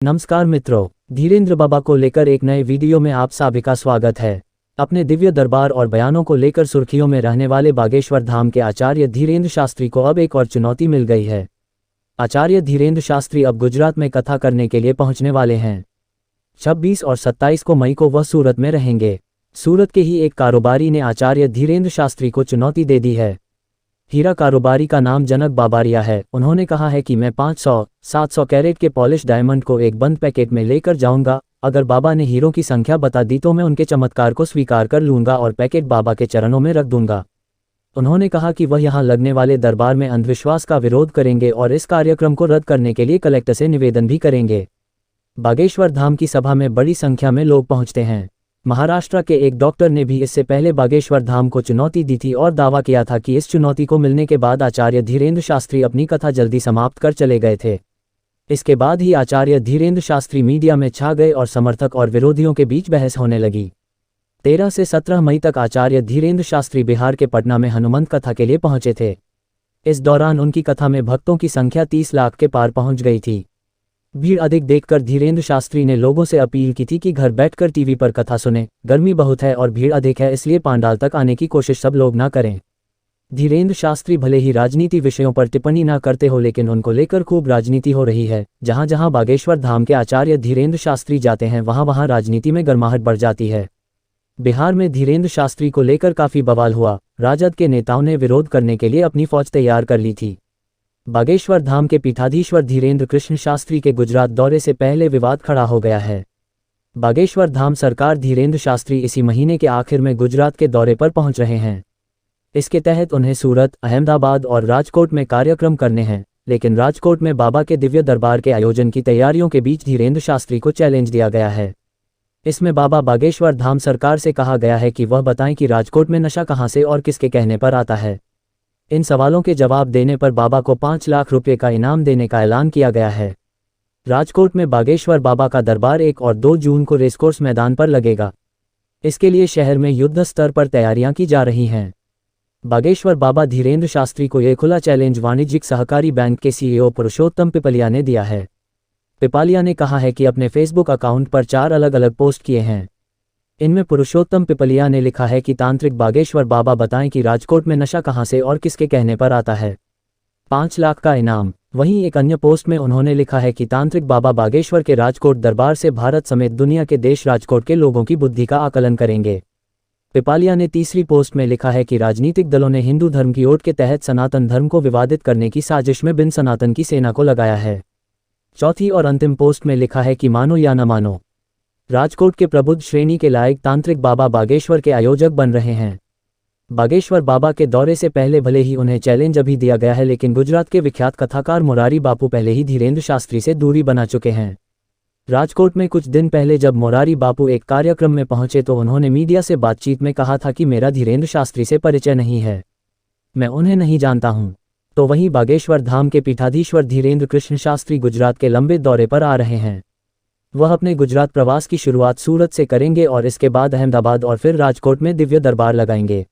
नमस्कार मित्रों, धीरेन्द्र बाबा को लेकर एक नए वीडियो में आप सभी का स्वागत है। अपने दिव्य दरबार और बयानों को लेकर सुर्खियों में रहने वाले बागेश्वर धाम के आचार्य धीरेन्द्र शास्त्री को अब एक और चुनौती मिल गई है। आचार्य धीरेन्द्र शास्त्री अब गुजरात में कथा करने के लिए पहुंचने वाले हैं। 26 और 27 को मई को वह सूरत में रहेंगे। सूरत के ही एक कारोबारी ने आचार्य धीरेन्द्र शास्त्री को चुनौती दे दी है। हीरा कारोबारी का नाम जनक बाबारिया है। उन्होंने कहा है कि मैं 500-700 कैरेट के पॉलिश डायमंड को एक बंद पैकेट में लेकर जाऊंगा। अगर बाबा ने हीरों की संख्या बता दी तो मैं उनके चमत्कार को स्वीकार कर लूंगा और पैकेट बाबा के चरणों में रख दूंगा। उन्होंने कहा कि वह यहां लगने वाले दरबार में अंधविश्वास का विरोध करेंगे और इस कार्यक्रम को रद्द करने के लिए कलेक्टर से निवेदन भी करेंगे। बागेश्वर धाम की सभा में बड़ी संख्या में लोग पहुंचते हैं। महाराष्ट्र के एक डॉक्टर ने भी इससे पहले बागेश्वर धाम को चुनौती दी थी और दावा किया था कि इस चुनौती को मिलने के बाद आचार्य धीरेन्द्र शास्त्री अपनी कथा जल्दी समाप्त कर चले गए थे। इसके बाद ही आचार्य धीरेन्द्र शास्त्री मीडिया में छा गए और समर्थक और विरोधियों के बीच बहस होने लगी। 13 से 17 मई तक आचार्य धीरेन्द्र शास्त्री बिहार के पटना में हनुमंत कथा के लिए पहुंचे थे। इस दौरान उनकी कथा में भक्तों की संख्या 30 लाख के पार पहुंच गई थी। भीड़ अधिक देखकर धीरेन्द्र शास्त्री ने लोगों से अपील की थी कि घर बैठकर टीवी पर कथा सुने। गर्मी बहुत है और भीड़ अधिक है, इसलिए पांडाल तक आने की कोशिश सब लोग ना करें। धीरेन्द्र शास्त्री भले ही राजनीति विषयों पर टिप्पणी ना करते हो, लेकिन उनको लेकर खूब राजनीति हो रही है। जहां जहां बागेश्वर धाम के आचार्य धीरेन्द्र शास्त्री जाते हैं वहां वहां राजनीति में गर्माहट बढ़ जाती है। बिहार में धीरेन्द्र शास्त्री को लेकर काफी बवाल हुआ। राजद के नेताओं ने विरोध करने के लिए अपनी फौज तैयार कर ली थी। बागेश्वर धाम के पीठाधीश्वर धीरेन्द्र कृष्ण शास्त्री के गुजरात दौरे से पहले विवाद खड़ा हो गया है। बागेश्वर धाम सरकार धीरेन्द्र शास्त्री इसी महीने के आखिर में गुजरात के दौरे पर पहुंच रहे हैं। इसके तहत उन्हें सूरत, अहमदाबाद और राजकोट में कार्यक्रम करने हैं, लेकिन राजकोट में बाबा के दिव्य दरबार के आयोजन की तैयारियों के बीच धीरेन्द्र शास्त्री को चैलेंज दिया गया है। इसमें बाबा बागेश्वर धाम सरकार से कहा गया है कि वह बताएं कि राजकोट में नशा कहां से और किसके कहने पर आता है। इन सवालों के जवाब देने पर बाबा को 5 लाख रुपये का इनाम देने का ऐलान किया गया है। राजकोट में बागेश्वर बाबा का दरबार 1 और 2 जून को रेसकोर्स मैदान पर लगेगा। इसके लिए शहर में युद्ध स्तर पर तैयारियां की जा रही हैं। बागेश्वर बाबा धीरेन्द्र शास्त्री को यह खुला चैलेंज वाणिज्यिक सहकारी बैंक के सीईओ पुरुषोत्तम पिपलिया ने दिया है। पिपलिया ने कहा है कि अपने फेसबुक अकाउंट पर 4 अलग अलग पोस्ट किए हैं। इनमें पुरुषोत्तम पिपलिया ने लिखा है कि तांत्रिक बागेश्वर बाबा बताएं कि राजकोट में नशा कहां से और किसके कहने पर आता है। 5 लाख का इनाम। वहीं एक अन्य पोस्ट में उन्होंने लिखा है कि तांत्रिक बाबा बागेश्वर के राजकोट दरबार से भारत समेत दुनिया के देश राजकोट के लोगों की बुद्धि का आकलन करेंगे। पिपलिया ने तीसरी पोस्ट में लिखा है कि राजनीतिक दलों ने हिंदू धर्म की ओट के तहत सनातन धर्म को विवादित करने की साजिश में बिन सनातन की सेना को लगाया है। चौथी और अंतिम पोस्ट में लिखा है कि मानो या न मानो, राजकोट के प्रबुद्ध श्रेणी के लायक तांत्रिक बाबा बागेश्वर के आयोजक बन रहे हैं। बागेश्वर बाबा के दौरे से पहले भले ही उन्हें चैलेंज अभी दिया गया है, लेकिन गुजरात के विख्यात कथाकार मोरारी बापू पहले ही धीरेन्द्र शास्त्री से दूरी बना चुके हैं। राजकोट में कुछ दिन पहले जब मोरारी बापू एक कार्यक्रम में पहुंचे तो उन्होंने मीडिया से बातचीत में कहा था कि मेरा धीरेन्द्र शास्त्री से परिचय नहीं है, मैं उन्हें नहीं जानता हूं। तो वहीं बागेश्वर धाम के पीठाधीश्वर धीरेन्द्र कृष्ण शास्त्री गुजरात के लंबे दौरे पर आ रहे हैं। वह अपने गुजरात प्रवास की शुरुआत सूरत से करेंगे और इसके बाद अहमदाबाद और फिर राजकोट में दिव्य दरबार लगाएंगे।